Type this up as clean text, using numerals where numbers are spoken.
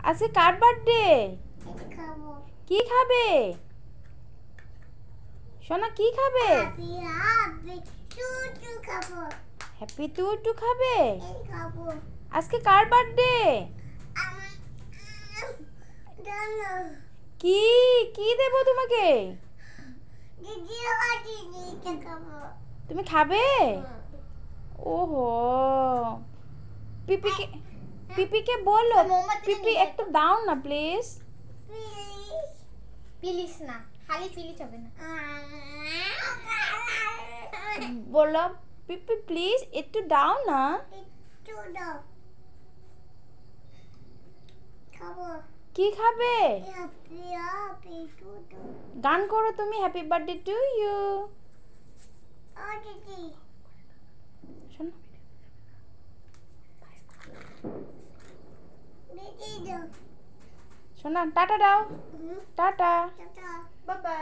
আজকে কার বার্থডে? কি খাবে সোনা? কি খাবে? হ্যাপি টু খাবে? আজকে কার বার্থডে? কি কি দেব তোমাকে? তুমি খাবে? ওহো, পিপিকে পিপিকে বলো, পিপি একটু দাও না প্লিজ। প্লিজ না, খালি প্লিজ হবে না। বলো পিপি প্লিজ একটু দাও না। কি খাবে? গান করো তুমি, হ্যাপি বার্থডে টু ইউ। শোনা টাটা দাও, টাটা। Bye bye.